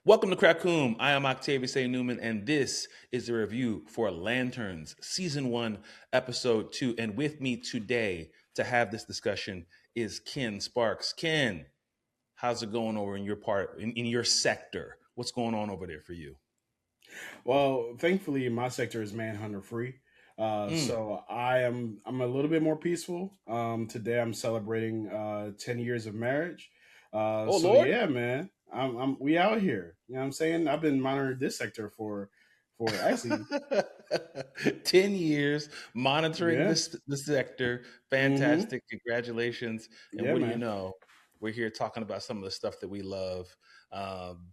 Welcome to Kra-Koom. I am Octavius and Newman, and this is the review for Lanterns, Season 1, Episode 2. And with me today to have this discussion is Ken Sparks. Ken, how's it going over in your part, in your sector? What's going on over there for you? Well, thankfully, my sector is manhunter free. Mm. So I'm a little bit more peaceful. Today I'm celebrating 10 years of marriage. Oh, So Lord. yeah, man, we out here. You know what I'm saying? I've been monitoring this sector for actually 10 years monitoring yeah. the sector. Mm-hmm. Fantastic. Congratulations. And Yeah, what do you man. know? We're here talking about some of the stuff that we love. Um,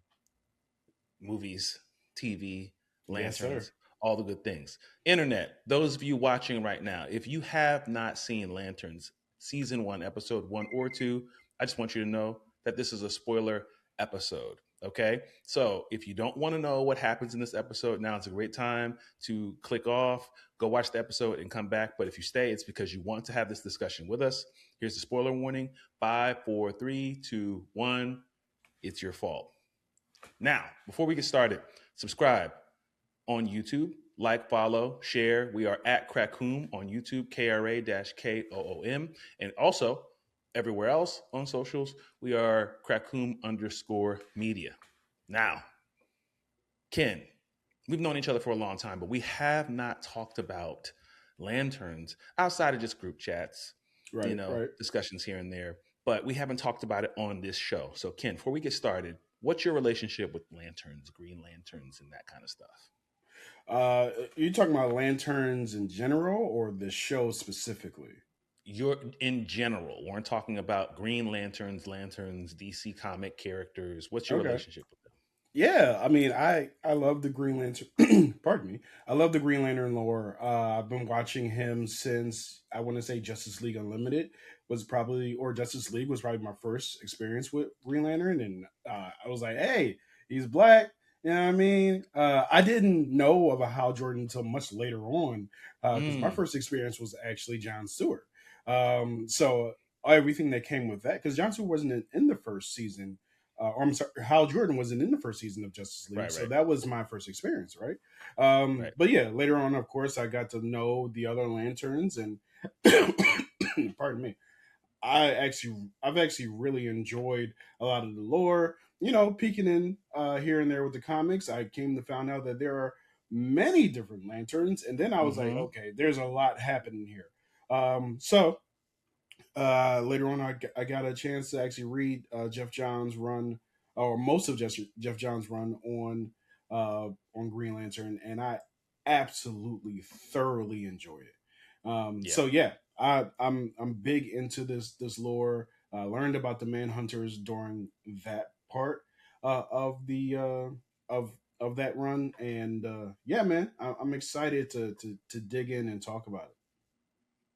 Movies, TV, Yes, sir. lanterns, all the good things. Internet, those of you watching right now, if you have not seen Lanterns season 1, episode 1 or 2, I just want you to know that this is a spoiler episode. Okay. So if you don't want to know what happens in this episode, now it's a great time to click off, go watch the episode and come back. But if you stay, it's because you want to have this discussion with us. Here's the spoiler warning: 5, 4, 3, 2, 1. It's your fault. Now, before we get started, subscribe on YouTube, like, follow, share. We are at Kra-Koom on YouTube, Kra-Koom. And also, everywhere else on socials, we are Kra-Koom_media. Now, Ken, we've known each other for a long time, but we have not talked about lanterns outside of just group chats, Right, right. discussions here and there. But we haven't talked about it on this show. So, Ken, before we get started, what's your relationship with lanterns, green lanterns, and that kind of stuff? You talking about lanterns in general or the show specifically? You're in general. We're talking about green lanterns, DC comic characters. What's your Okay. relationship with them? Yeah, I mean, I love the Green Lantern. Pardon me. I love the Green Lantern lore. I've been watching him since I want to say Justice League Unlimited was probably, or Justice League was probably my first experience with Green Lantern, and I was like, hey, he's black. You know what I mean? I didn't know of a Hal Jordan until much later on, because my Mm, first experience was actually John Stewart. So everything that came with that, because John Stewart wasn't in the first season, or I'm sorry, Hal Jordan wasn't in the first season of Justice League, right, so right, that was my first experience, right? right. But yeah, later on, of course, I got to know the other lanterns, and pardon me, I've actually really enjoyed a lot of the lore. You know, peeking in here and there with the comics, I came to find out that there are many different lanterns, and then I was like, Mm-hmm. okay, there's a lot happening here. So later on, I got a chance to actually read Jeff Johns' run, or most of Jeff Johns' run on Green Lantern, and I absolutely thoroughly enjoyed it. Yeah. So yeah, I'm big into this lore. Learned about the Manhunters during that part of the of that run, and yeah, man, I'm excited to dig in and talk about it.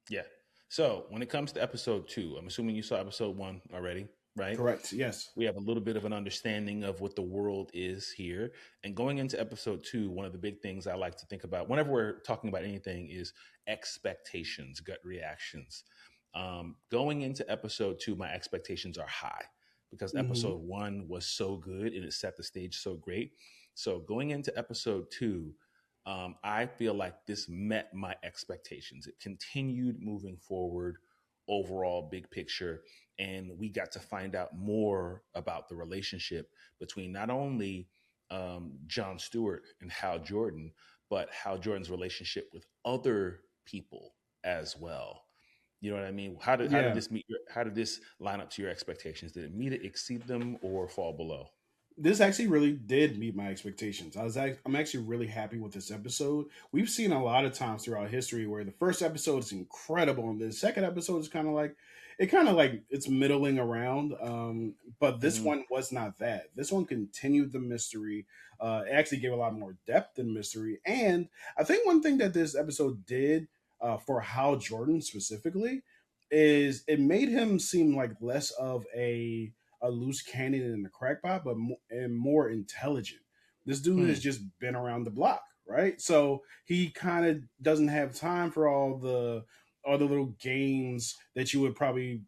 Yeah. So when it comes to episode 2, I'm assuming you saw episode 1 already, right? Correct. Yes. We have a little bit of an understanding of what the world is here. And going into episode 2, one of the big things I like to think about whenever we're talking about anything is expectations, gut reactions. Going into episode 2, my expectations are high because Hmm. episode 1 was so good and it set the stage so great. So going into episode 2, I feel like this met my expectations. It continued moving forward, overall, big picture. And we got to find out more about the relationship between not only John Stewart and Hal Jordan, but Hal Jordan's relationship with other people as well. You know what I mean? How did Yeah. this how did this line up to your expectations? Did it meet it, exceed them, or fall below? This actually really did meet my expectations. I'm actually really happy with this episode. We've seen a lot of times throughout history where the first episode is incredible and the second episode is kind of like it's middling around. But this Hmm. one was not that. This one continued the mystery. It actually gave a lot more depth and mystery. And I think one thing that this episode did for Hal Jordan specifically is it made him seem like less of a loose cannon and a crackpot, but and more intelligent. This dude has Hmm. just been around the block, right? So he kind of doesn't have time for all the little games that you would probably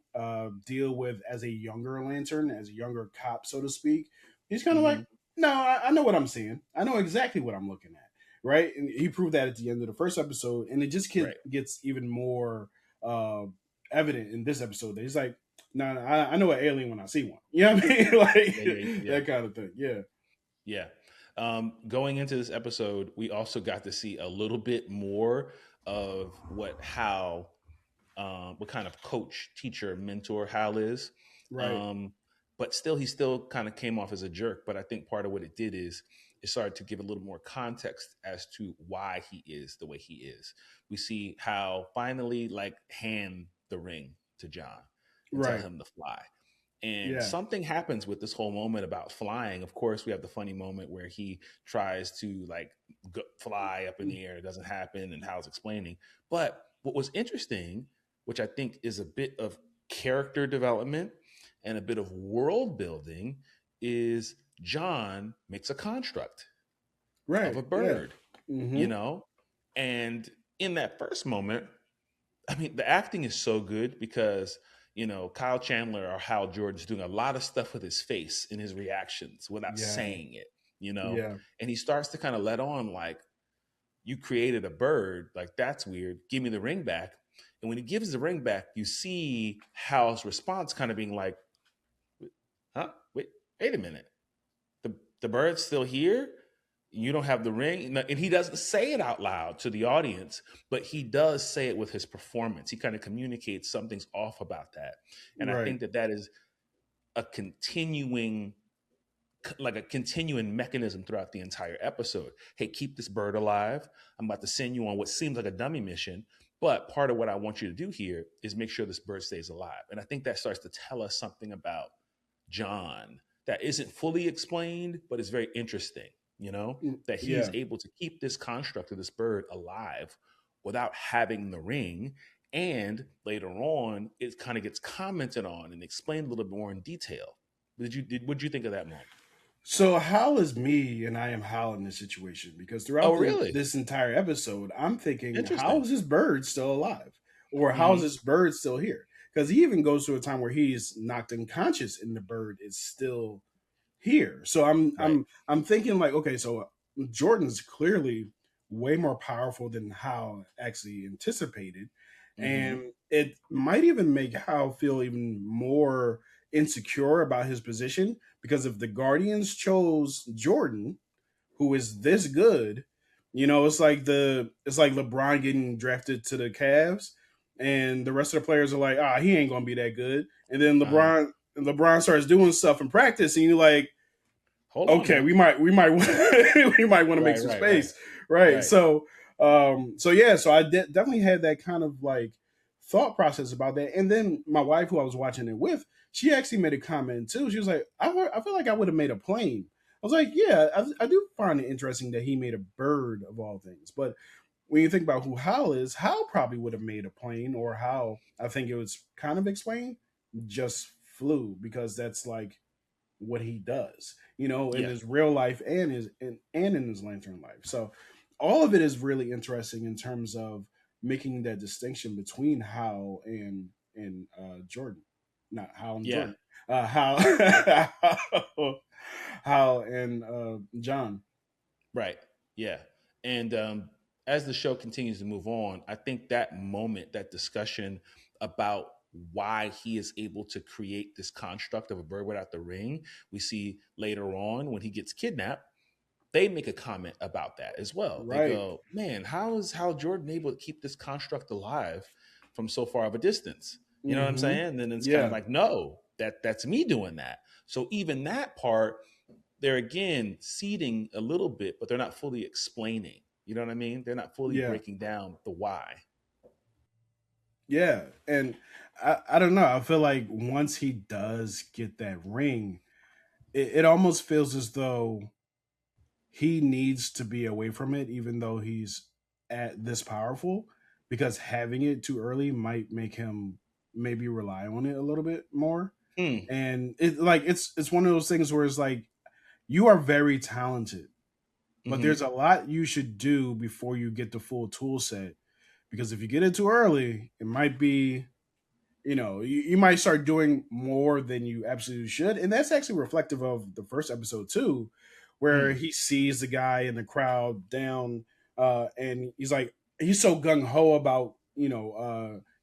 deal with as a younger lantern, as a younger cop, so to speak. He's kind of like, Hmm. No, I know what I'm seeing. I know exactly what I'm looking at. Right, and he proved that at the end of the first episode, and it just Right. gets even more uh, evident in this episode. That he's like, "No, nah, I know an alien when I see one." You know what I mean? Yeah, yeah, Like yeah, that kind of thing. Yeah. yeah. Going into this episode, we also got to see a little bit more of what kind of coach, teacher, mentor Hal is. Right. Um, but still, he still kind of came off as a jerk. But I think part of what it did is it started to give a little more context as to why he is the way he is. We see Hal finally like hand the ring to John and tell Right. him to fly. And Yeah. something happens with this whole moment about flying. Of course, we have the funny moment where he tries to like fly up in the air. It doesn't happen, and Hal's explaining. But what was interesting, which I think is a bit of character development and a bit of world building, is John makes a construct of Right. a Yeah. bird, you Mm-hmm. know? And in that first moment, I mean, the acting is so good because, Kyle Chandler or Hal Jordan's doing a lot of stuff with his face and his reactions without Yeah. saying it, you know? Yeah. And he starts to kind of let on, like, you created a bird, like, that's weird. Give me the ring back. And when he gives the ring back, you see Hal's response kind of being like, huh? Wait a minute. The bird's still here. You don't have the ring. And he doesn't say it out loud to the audience, but he does say it with his performance. He kind of communicates something's off about that. And I Right. think that is a continuing like a continuing mechanism throughout the entire episode. Hey, keep this bird alive. I'm about to send you on what seems like a dummy mission, but part of what I want you to do here is make sure this bird stays alive. And I think that starts to tell us something about John that isn't fully explained, but is very interesting, that he's Yeah. able to keep this construct of this bird alive without having the ring. And later on, it kind of gets commented on and explained a little bit more in detail. What did you think of that moment? So Hal is me, and I am Hal in this situation because Oh, throughout really? this entire episode, I'm thinking, how Interesting. is this bird still alive, or how is Hmm. this bird still here? Because he even goes through a time where he's knocked unconscious, and the bird is still here. So Right. I'm thinking like, okay, so Jordan's clearly way more powerful than Hal actually anticipated, Hmm. and it might even make Hal feel even more insecure about his position because if the Guardians chose Jordan, who is this good, it's like LeBron getting drafted to the Cavs, and the rest of the players are like, he ain't gonna be that good, and then Uh-huh. LeBron starts doing stuff in practice, and you're like, Hold on okay, now. we might we might want to make Right, some right, right, space, right? right. So yeah, so I definitely had that kind of like thought process about that, and then my wife, who I was watching it with, she actually made a comment too. She was like, I feel like I would have made a plane. I was like, yeah, I do find it interesting that he made a bird of all things, but when you think about who Hal is, Hal probably would have made a plane, or how I think it was kind of explained, just flew because that's like what he does, in Yeah, his real life and in his lantern life. So all of it is really interesting in terms of making that distinction between Hal and Jordan, not Hal and yeah. Jordan, Hal Hal and John. Right. Yeah. And as the show continues to move on, I think that moment, that discussion about why he is able to create this construct of a bird without the ring, we see later on when he gets kidnapped, they make a comment about that as well. They Right. go, man, how is Hal Jordan able to keep this construct alive from so far of a distance? You know what I'm Mm-hmm. saying? And then it's kind of Yeah. like, no, that's me doing that. So even that part, they're again seeding a little bit, but they're not fully explaining. You know what I mean? They're not fully Yeah. breaking down the why. Yeah. And I don't know. I feel like once he does get that ring, it almost feels as though he needs to be away from it, even though he's at this powerful, because having it too early might make him maybe rely on it a little bit more. Hmm. And it's one of those things where it's like you are very talented, but Mm-hmm. there's a lot you should do before you get the full tool set. Because if you get it too early, it might be, you might start doing more than you absolutely should. And that's actually reflective of the first episode too, where Mm. he sees the guy in the crowd down, and he's like, he's so gung ho about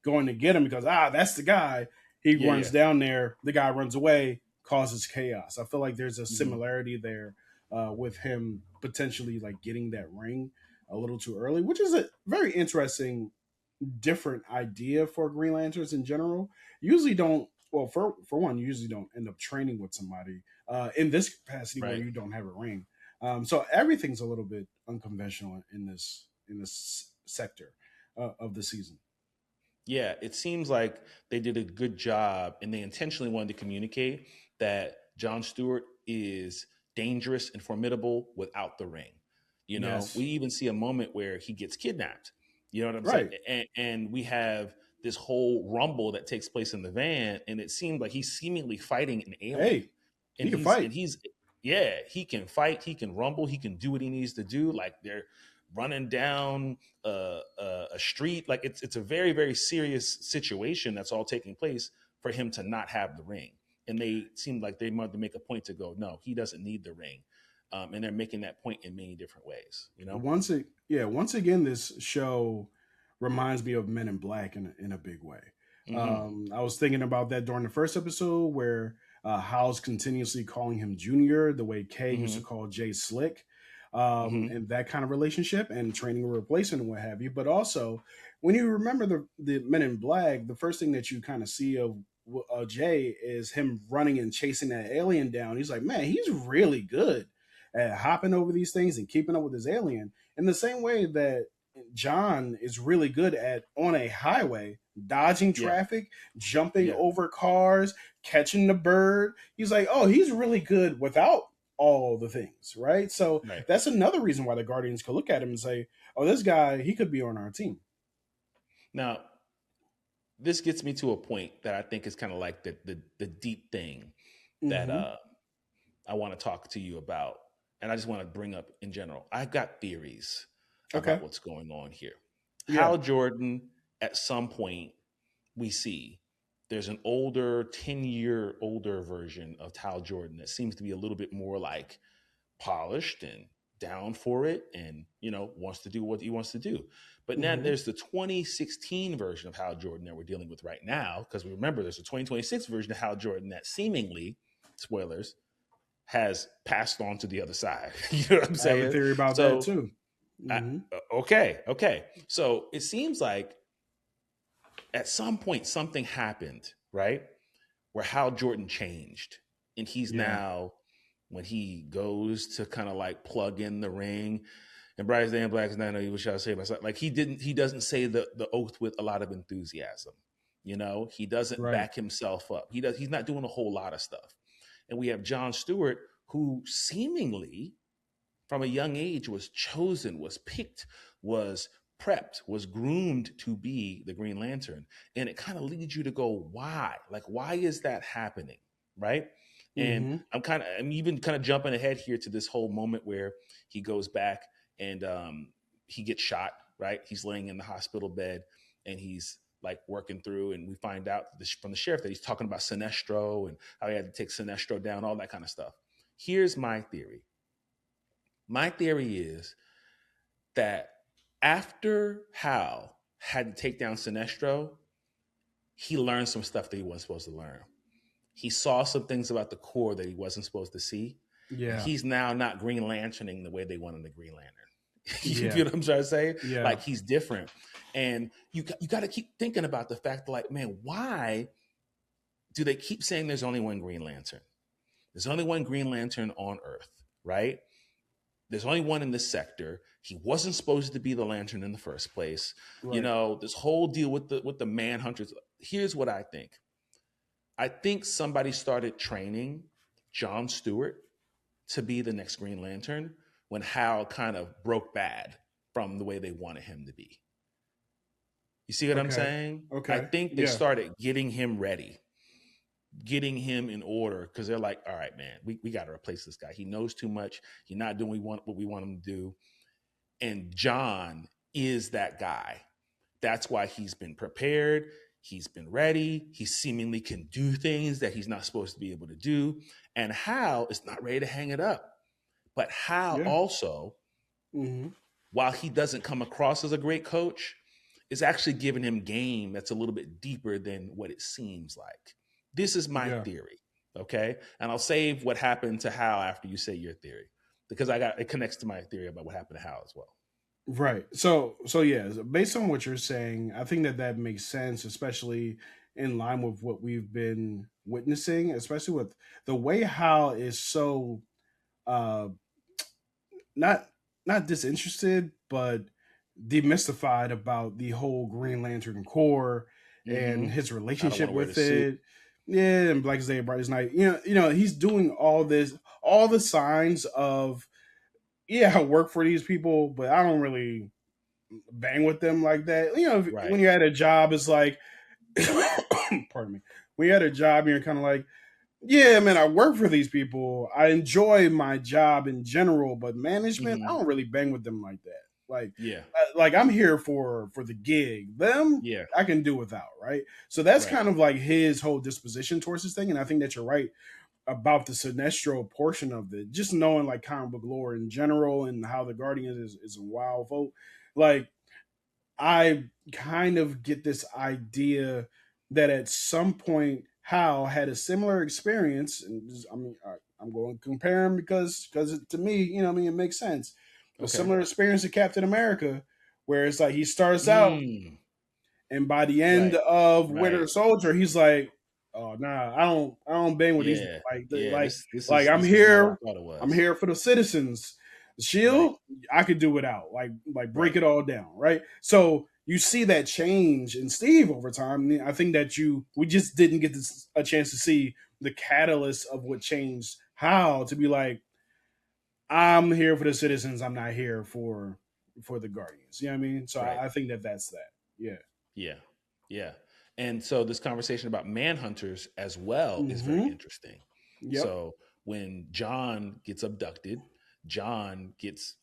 going to get him because that's the guy. He Yeah, runs yeah. down there, the guy runs away, causes chaos. I feel like there's a Hmm. similarity there with him potentially like getting that ring a little too early, which is a very interesting different idea for Green Lanterns in general. Usually don't well for one, you usually don't end up training with somebody in this capacity where Right. you don't have a ring. So everything's a little bit unconventional in this sector of the season. Yeah, it seems like they did a good job and they intentionally wanted to communicate that John Stewart is dangerous and formidable without the ring. We Yes, even see a moment where he gets kidnapped. You know what I'm saying? right. And we have this whole rumble that takes place in the van, and it seemed like he's seemingly fighting an alien. Hey, he And can he's fight. and he's yeah, he can fight, he can rumble, he can do what he needs to do. Like they're running down a street. Like it's a very very serious situation that's all taking place for him to not have the ring. And they seemed like they wanted to make a point to go, no, he doesn't need the ring. And they're making that point in many different ways. Once again, this show reminds me of Men in Black in a big way. Mm-hmm. I was thinking about that during the first episode where Hal's continuously calling him Junior, the way Kay used Mm-hmm. to call Jay Slick, Mm-hmm. and that kind of relationship and training a replacement and what have you. But also, when you remember the Men in Black, the first thing that you kind of see of Jay is him running and chasing that alien down. He's like, man, he's really good at hopping over these things and keeping up with this alien in the same way that John is really good at on a highway dodging Yeah. traffic, jumping Yeah. over cars, catching the bird. He's like, oh, he's really good without all the things, right? So Right. that's another reason why the Guardians could look at him and say, oh, this guy, he could be on our team. Now, this gets me to a point that I think is kind of like the deep thing that Mm-hmm. I want to talk to you about, and I just want to bring up in general. I've got theories Okay. about what's going on here. Yeah. Hal Jordan, at some point, we see there's an older, 10-year older version of Hal Jordan that seems to be a little bit more like polished and down for it and wants to do what he wants to do. But now Mm-hmm. there's the 2016 version of Hal Jordan that we're dealing with right now, because we remember there's a 2026 version of Hal Jordan that seemingly, spoilers, has passed on to the other side. You know what I'm I have a saying? theory about that So too. Mm-hmm. okay. So it seems like at some point something happened, right? Where Hal Jordan changed. And he's Yeah. now, when he goes to kind of like plug in the ring, and Bryce Dan Black is not know what shall I say myself. Like he doesn't say the oath with a lot of enthusiasm. He doesn't Right. back himself up. He's not doing a whole lot of stuff. And we have John Stewart, who seemingly from a young age was chosen, was picked, was prepped, was groomed to be the Green Lantern. And it kind of leads you to go, why? Like, why is that happening? Right. And Mm-hmm. I'm even kind of jumping ahead here to this whole moment where he goes back and he gets shot, right? He's laying in the hospital bed and he's like working through, and we find out from the sheriff that he's talking about Sinestro and how he had to take Sinestro down, all that kind of stuff. Here's my theory. My theory is that after Hal had to take down Sinestro, he learned some stuff that he wasn't supposed to learn. He saw some things about the core that he wasn't supposed to see, and Yeah. he's now not Green Lanterning the way they wanted the Green Lantern. You Yeah. know what I'm trying to say? Yeah. Like he's different, and you got to keep thinking about the fact, like, man, why do they keep saying there's only one Green Lantern? There's only one Green Lantern on Earth, right? There's only one in this sector. He wasn't supposed to be the Lantern in the first place. Right. This whole deal with the Manhunters. Here's what I think. I think somebody started training John Stewart to be the next Green Lantern when Hal kind of broke bad from the way they wanted him to be. You see what I'm Okay. saying? I Okay. think they Yeah. started getting him ready, getting him in order, because they're like, all right, man, we got to replace this guy. He knows too much. He's not doing what we want him to do. And John is that guy. That's why he's been prepared. He's been ready. He seemingly can do things that he's not supposed to be able to do. And Hal is not ready to hang it up But Hal Yeah. also, Mm-hmm. while he doesn't come across as a great coach, is actually giving him game that's a little bit deeper than what it seems like. This is my Yeah. theory, okay? And I'll save what happened to Hal after you say your theory, because it connects to my theory about what happened to Hal as well. Right. So yeah, based on what you're saying, I think that that makes sense, especially in line with what we've been witnessing, especially with the way Hal is so uh not not disinterested, but demystified about the whole Green Lantern Corps and Mm-hmm. his I don't want relationship to wear the with suit. it. Yeah, and Black Day, Brightest Night. He's doing all this, all the signs of I work for these people, but I don't really bang with them like that. Right. When you're at a job, it's like, pardon me. When you're at a job, you're kind of like, yeah, man, I work for these people. I enjoy my job in general, but management, I Mm-hmm. don't really bang with them like that. Like, Yeah. I'm here for the gig. Them, Yeah. I can do without, right? So that's Right. kind of like his whole disposition towards this thing, and I think that you're right about the Sinestro portion of it. Just knowing like comic book lore in general and how the Guardian is a wild vote. Like, I kind of get this idea that at some point Hal had a similar experience, and I'm going to compare him because to me, it makes sense. A Okay. similar experience to Captain America, where it's like he starts out, Mm. and by the end Right. of Winter Right. Soldier, he's like, "Oh nah, I don't bang with these Yeah. like Yeah. This like is I'm this is not what here, I thought it I'm was. here for the citizens. The Right. Shield, I could do without like break Right. it all down, right? So you see that change in Steve over time. I think that we just didn't get a chance to see the catalyst of what changed how to be like, I'm here for the citizens. I'm not here for the Guardians. You know what I mean? So Right. I think that that's that. Yeah. Yeah. Yeah. And so this conversation about manhunters as well is very Mm-hmm. interesting. Yep. So when John gets abducted, John gets,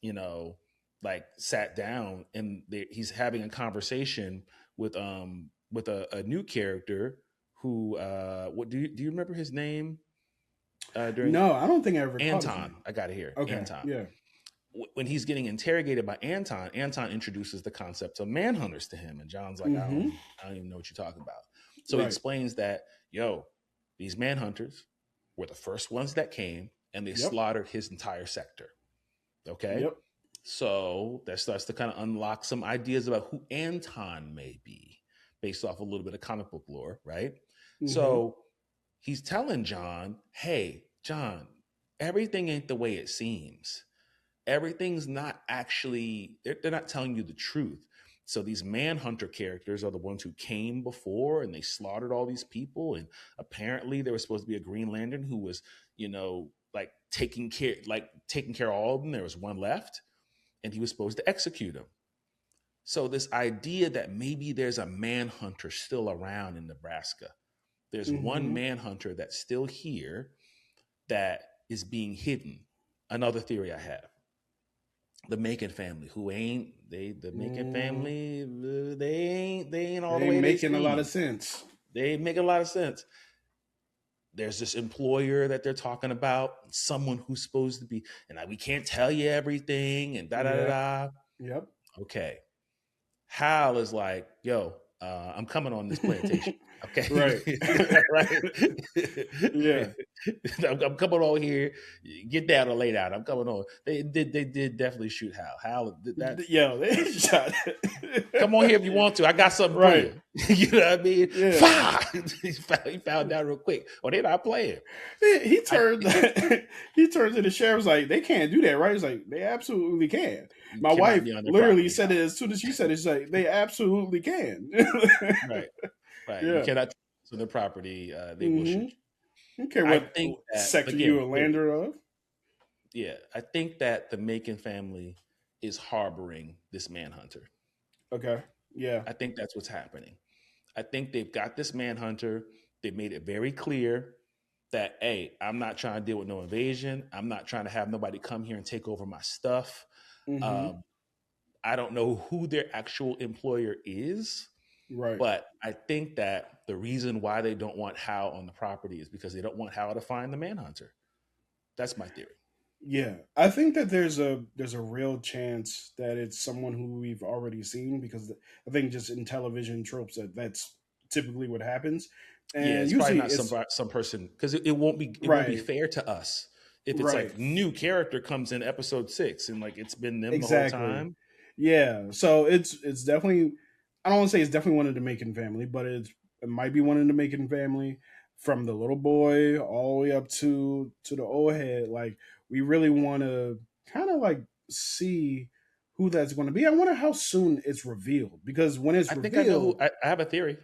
like sat down and he's having a conversation with a new character who what do you remember his name during No, I don't think I ever caught his Anton? name. I got it here. Okay. Anton. Yeah. When he's getting interrogated by Anton, Anton introduces the concept of manhunters to him, and John's like, Mm-hmm. I don't even know what you're talking about. So he Right. explains that, yo, these manhunters were the first ones that came, and they Yep. slaughtered his entire sector. Okay, Yep. so that starts to kind of unlock some ideas about who Anton may be, based off a little bit of comic book lore, right? Mm-hmm. So he's telling John, hey, John, everything ain't the way it seems. Everything's not actually, they're not telling you the truth. So these manhunter characters are the ones who came before and they slaughtered all these people. And apparently there was supposed to be a Green Lantern who was, like taking care of all of them. There was one left and he was supposed to execute him. So this idea that maybe there's a manhunter still around in Nebraska. There's one Mm-hmm. manhunter that's still here that is being hidden. Another theory I have, the Macon family, who ain't they? The Macon Mm, family, they ain't all they the ain't way they making a lot of seem. sense. They make a lot of sense. There's this employer that they're talking about, someone who's supposed to be, and we can't tell you everything, and da da da Yeah. da. Yep. Okay, Hal is like, yo, I'm coming on this plantation. Okay, Right. right. Yeah. I'm coming on here. Get down or lay down. I'm coming on. They did definitely shoot Hal. Hal, that Yo, they shot come on here if you want to. I got something for right. you. You know what I mean? Yeah. Fire! He found out real quick. Oh, they're not playing. He I turned think he turned to the sheriff's like, they can't do that, right? He's like, they absolutely can. you My cannot wife be on their literally property, said Hal. it as soon as she said it. She's like, they absolutely can. Right, right. You Yeah. cannot on their property. They will Mm-hmm. shoot you. I don't care I what think that sector you again, a theory. lander of. Yeah, I think that the Macon family is harboring this manhunter. Okay. Yeah. I think that's what's happening. I think they've got this manhunter. They've made it very clear that, hey, I'm not trying to deal with no invasion. I'm not trying to have nobody come here and take over my stuff. Mm-hmm. Um, I don't know who their actual employer is, Right. but I think that the reason why they don't want Hal on the property is because they don't want Hal to find the manhunter. That's my theory. Yeah, I think that there's a real chance that it's someone who we've already seen, because I think just in television tropes that's typically what happens, Yeah, and it's probably usually not it's some person because it won't be right, fair to us if it's right, like new character comes in episode 6 and like it's been them the whole exactly. time. Yeah, so it's definitely, I don't want to say it's definitely one of the Macon family, but it might be one of the Macon family, from the little boy all the way up to the old head. Like, we really want to kind of like see who that's going to be. I wonder how soon it's revealed, because when it's I think I know who revealed, I have a theory.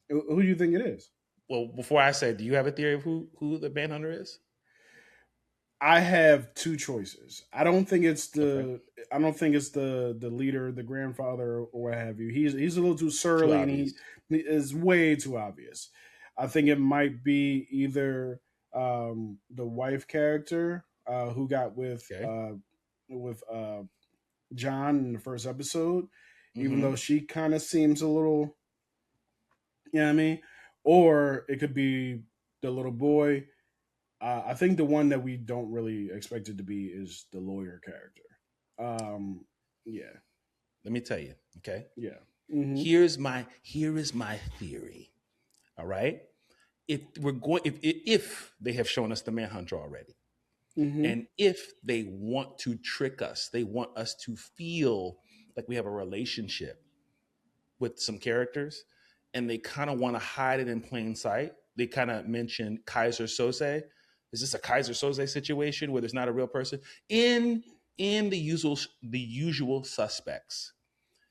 who do you think it is? Well, before I say, do you have a theory of who the manhunter is? I have two choices. Okay, I don't think it's the leader, the grandfather, or what have you. He's a little too too surly, and obvious. he is way too obvious. I think it might be either the wife character, who got Okay. with John in the first episode, even though Mm-hmm. she kind of seems a little, you know what I mean, or it could be the little boy. I think the one that we don't really expect it to be is the lawyer character. Um, yeah, Let me tell you. Okay. yeah, mm-hmm, Here is my theory. All right. If they have shown us the manhunter already, mm-hmm, and if they want to trick us, they want us to feel like we have a relationship with some characters, and they kind of want to hide it in plain sight. They kind of mentioned Kaiser Sose. Is this a Kaiser Soze situation where there's not a real person in the usual suspects?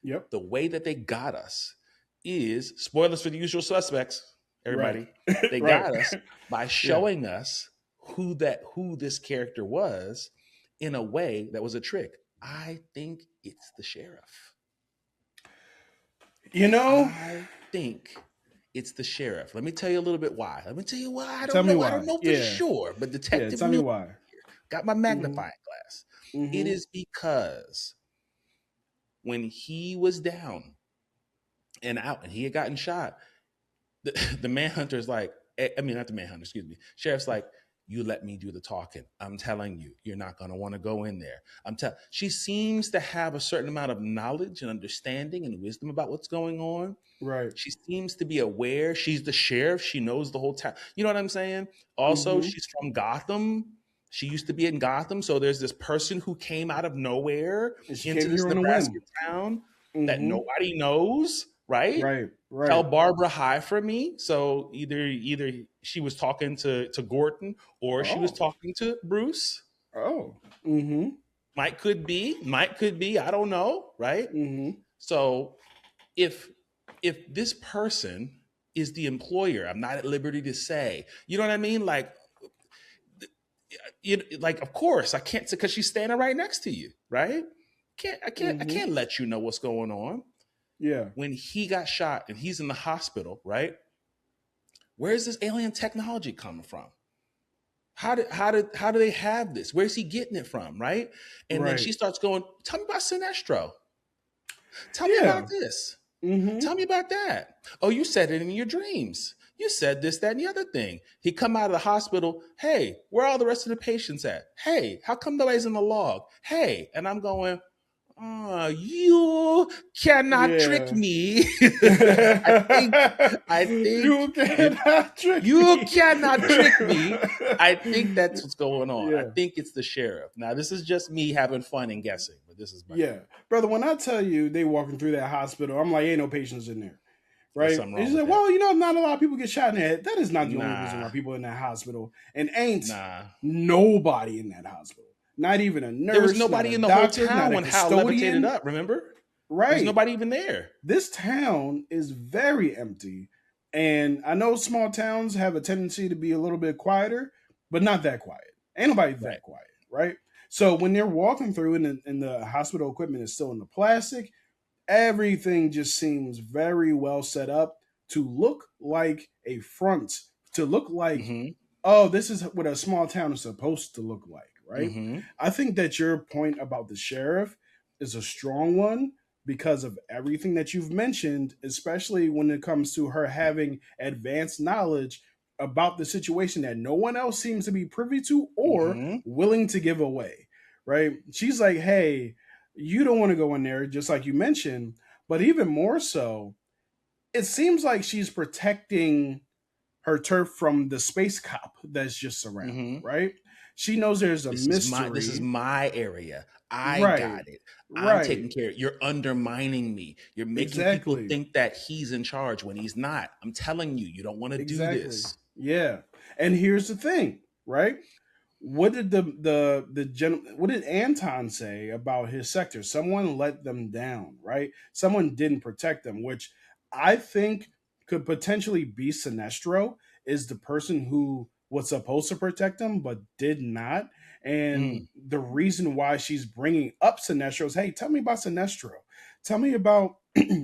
yep, The way that they got us is spoilers for the usual suspects. right, Everybody, they right, got us by yeah. showing us who this character was in a way that was a trick. I think it's the sheriff. You know, I think it's the sheriff. Let me tell you a little bit why. Let me tell you why. I tell don't me know. I don't why. know for Yeah, sure, but yeah, Detective tell me Newman why. got my Mm-hmm, magnifying glass. It mm-hmm, is because when he was down and out and he had gotten shot, the manhunter's like, I mean, not the manhunter, excuse me. Sheriff's like, you let me do the talking. I'm telling you, you're not going to want to go in there. She seems to have a certain amount of knowledge and understanding and wisdom about what's going on. right, She seems to be aware. She's the sheriff. She knows the whole town. You know what I'm saying? Also, mm-hmm. she's from Gotham. She used to be in Gotham. So there's this person who came out of nowhere And she into came this here on a Nebraska whim. town that Mm-hmm, nobody knows, right? right, Tell right. Barbara hi for me. So either she was talking to Gordon or she was Oh, talking to Bruce. oh, mm-hmm, Might could be. I don't know, right? mm-hmm, So if this person is the employer, I'm not at liberty to say. You know what I mean? Like, like of course I can't say because she's standing right next to you, right? I mm-hmm, can't let you know what's going on. yeah, When he got shot and he's in the hospital, right? Where's this alien technology coming from? How do they have this? Where's he getting it from, right? And then right, she starts going, tell me about Sinestro. Tell me yeah, about this. mm-hmm, Tell me about that. Oh, you said it in your dreams. You said this, that, and the other thing. He come out of the hospital. Hey, where are all the rest of the patients at? Hey, how come nobody's in the log? Hey, and I'm going, oh, you cannot trick yeah. me. I think You you cannot trick you me. cannot trick me. I think that's what's going on. I Yeah, think it's the sheriff. Now, this is just me having fun and guessing, but this is my yeah, theory. brother. When I tell you they walking through that hospital, I'm like, ain't no patients in there, There's right? something And wrong she with said, that. well, you know, not a lot of people get shot in the head. That is not the only reason why Nah, people in that hospital, and ain't nah. nobody in that hospital. Not even a There was nurse, not nobody a in the whole doctor, not town a when Hal levitated custodian. up, remember? There was Right. nobody even there. This town is very empty. And I know small towns have a tendency to be a little bit quieter, but not that quiet. Ain't nobody Right. that quiet, right? So when they're walking through and the hospital equipment is still in the plastic, everything just seems very well set up to look like a front, to look like, Mm-hmm. oh, this is what a small town is supposed to look like, right? Mm-hmm. I think that your point about the sheriff is a strong one because of everything that you've mentioned, especially when it comes to her having advanced knowledge about the situation that no one else seems to be privy to or Mm-hmm. willing to give away, right? She's like, hey, you don't want to go in there, just like you mentioned. But even more so, it seems like she's protecting her turf from the space cop that's just around, Mm-hmm. right? She knows there's a This is mystery. my area. I Right, got it. I'm right, taking care. You're undermining me. You're making people exactly. think that he's in charge when he's not. I'm telling you, you don't want to do Exactly. this. Yeah. And here's the thing, right? What did what did Anton say about his sector? Someone let them down, right? Someone didn't protect them, which I think could potentially be Sinestro is the person who was supposed to protect them but did not. And Mm, the reason why she's bringing up Sinestro is, hey, tell me about Sinestro. Tell me about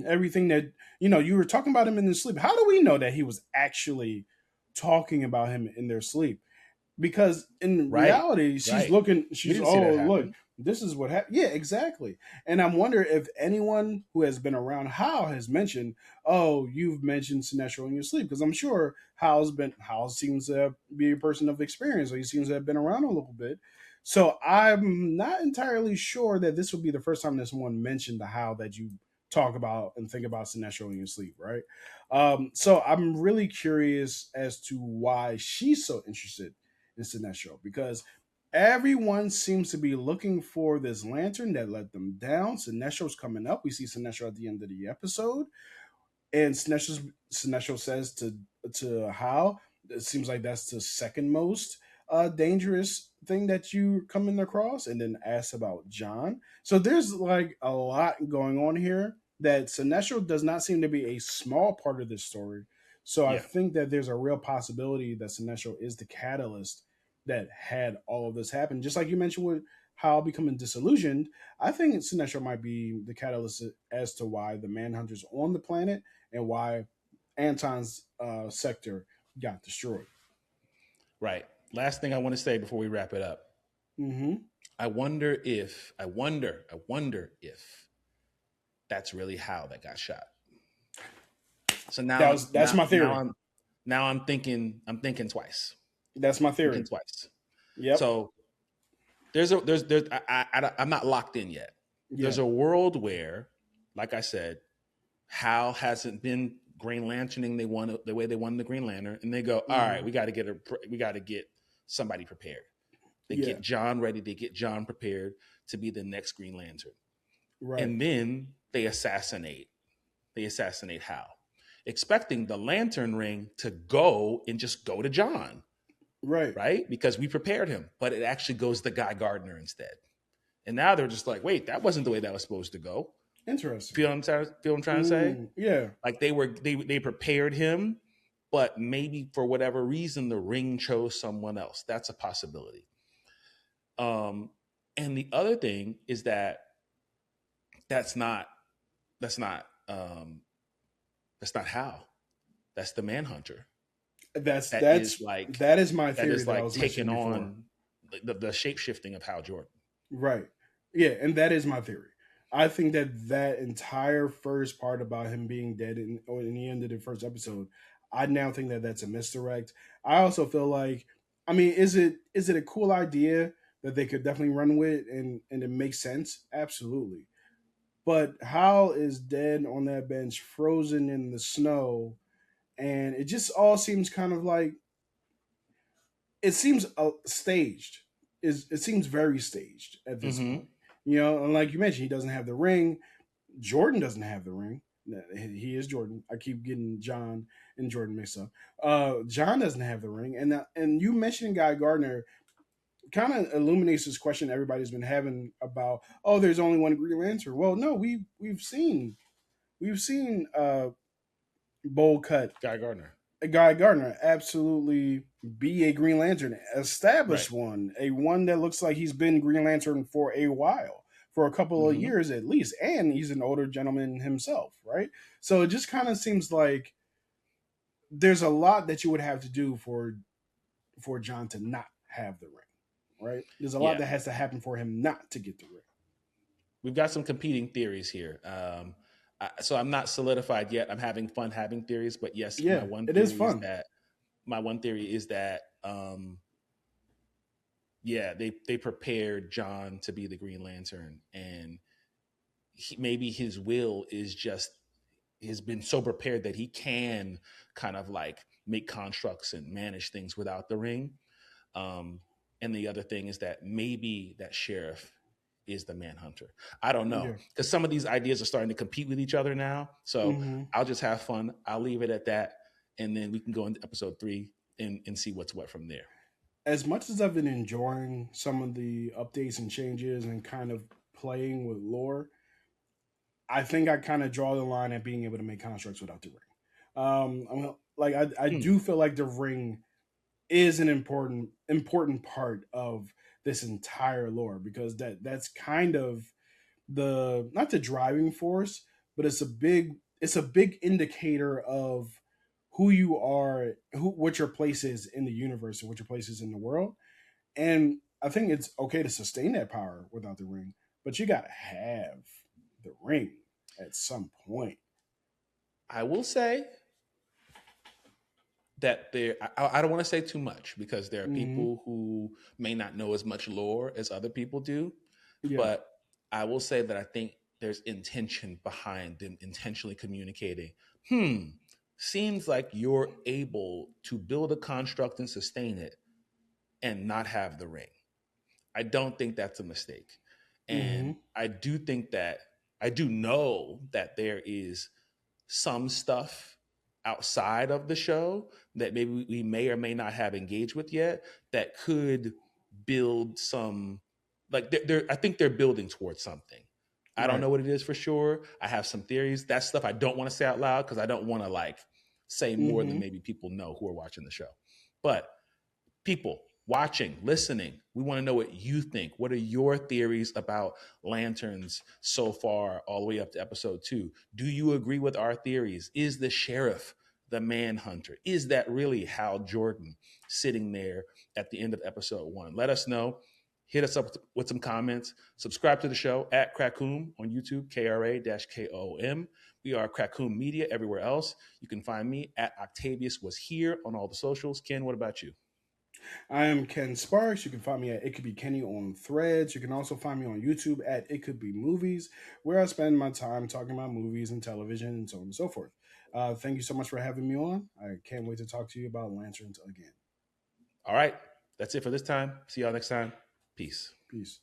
everything that you were talking about him in his sleep. How do we know that he was actually talking about him in their sleep? Because in right. reality Right. We she's, didn't see oh, that look, happen. this is what happened. Yeah, exactly. And I'm wondering if anyone who has been around Hal has mentioned, oh, you've mentioned Sinestro in your sleep, because I'm sure Hal seems to be a person of experience, or he seems to have been around a little bit. So I'm not entirely sure that this would be the first time that someone mentioned the Hal that you talk about and think about Sinestro in your sleep, right? So I'm really curious as to why she's so interested in Sinestro, because everyone seems to be looking for this lantern that let them down. Sinestro's coming up. We see Sinestro at the end of the episode, and Sinestro says to Hal, it seems like that's the second most dangerous thing that you coming across, and then asks about John. So there's like a lot going on here that Sinestro does not seem to be a small part of this story. So I Yeah. think that there's a real possibility that Sinestro is the catalyst that had all of this happen. Just like you mentioned with Hal becoming disillusioned, I think Sinestro might be the catalyst as to why the Manhunter's on the planet and why Anton's sector got destroyed. Right. Last thing I want to say before we wrap it up. Mm-hmm. I wonder if that's really how that got shot. So now I'm That's my theory. now I'm thinking twice. That's my Thinking theory. twice. Yep. So I'm not locked in yet. Yeah. There's a world where, like I said, Hal hasn't been Green Lanterning the way they wanted the Green Lantern, and they go, all right, Mm-hmm. we got to get somebody prepared. They Yeah. get John ready. They get John prepared to be the next Green Lantern, Right. and then they assassinate. They assassinate Hal, expecting the Lantern Ring to go and just go to John, Right. right? Because we prepared him, but it actually goes to Guy Gardner instead. And now they're just like, wait, that wasn't the way that was supposed to go. Interesting. Feel what I'm trying to say? Yeah. Like they prepared him, but maybe for whatever reason the ring chose someone else. That's a possibility. Um, and the other thing is that that's not that's not um, that's not Hal. That's the Manhunter. That's That that's is like that is my that theory is that I like was taking mentioning before. on the shape shifting of Hal Jordan. Right. Yeah, and that is my theory. I think that that entire first part about him being dead in the end of the first episode, I now think that that's a misdirect. I also feel like, I mean, is it a cool idea that they could definitely run with and it makes sense? Absolutely. But Hal is dead on that bench, frozen in the snow, and it just all seems kind of like it seems staged. It seems very staged at this Mm-hmm. point. And like you mentioned, he doesn't have the ring. Jordan doesn't have the ring. He is Jordan. I keep getting John and Jordan mixed up. John doesn't have the ring, and you mentioned Guy Gardner kind of illuminates this question everybody's been having about, oh, there's only one Green Lantern. Well, no, we've seen bowl cut Guy Gardner. Guy Gardner absolutely be a Green Lantern, Right. established one, a one that looks like he's been Green Lantern for a while, for a couple of Mm-hmm. years at least, and he's an older gentleman himself, right? So it just kind of seems like there's a lot that you would have to do for John to not have the ring, right? There's a lot Yeah. that has to happen for him not to get the ring. We've got some competing theories here. So I'm not solidified yet. I'm having fun having theories, but yes, my Yeah, one it is theory is fun. that my one theory is that yeah, they prepared John to be the Green Lantern, and maybe his will is just has been so prepared that he can kind of like make constructs and manage things without the ring. Um, and the other thing is that maybe that sheriff is the manhunter. I don't know, Yeah. because some of these ideas are starting to compete with each other now. So Hmm. I'll just have fun. I'll leave it at that, and then we can go into episode 3 and see what's what from there. As much as I've been enjoying some of the updates and changes and kind of playing with lore, I think I kind of draw the line at being able to make constructs without the ring. Like I Hmm. do feel like the ring is an important part of this entire lore, because that's kind of the, not the driving force, but it's a big indicator of who you are, who what your place is in the universe and what your place is in the world. And I think it's okay to sustain that power without the ring, but you gotta have the ring at some point. I will say that I don't want to say too much because there are Hmm. people who may not know as much lore as other people do, Yeah. but I will say that I think there's intention behind them intentionally communicating. Hmm, seems like you're able to build a construct and sustain it and not have the ring. I don't think that's a mistake. And Hmm. I do think that I do know that there is some stuff outside of the show that maybe we may or may not have engaged with yet that could build some, like I think they're building towards something. I don't Right. know what it is for sure. I have some theories. That's stuff I don't want to say out loud because I don't want to like say more than Hmm. maybe people know who are watching the show. But people watching, listening, we want to know what you think. What are your theories about lanterns so far, all the way up to episode 2? Do you agree with our theories? Is the sheriff the manhunter? Is that really Hal Jordan sitting there at the end of episode 1? Let us know. Hit us up with some comments. Subscribe to the show at Kra-Koom on YouTube, KRA-KOM. We are Kra-Koom Media everywhere else. You can find me at Octavius Was Here on all the socials. Ken, what about you? I am Ken Sparks. You can find me at It Could Be Kenny on Threads. You can also find me on YouTube at It Could Be Movies, where I spend my time talking about movies and television and so on and so forth. Thank you so much for having me on. I can't wait to talk to you about Lanterns again. All right. That's it for this time. See y'all next time. Peace. Peace.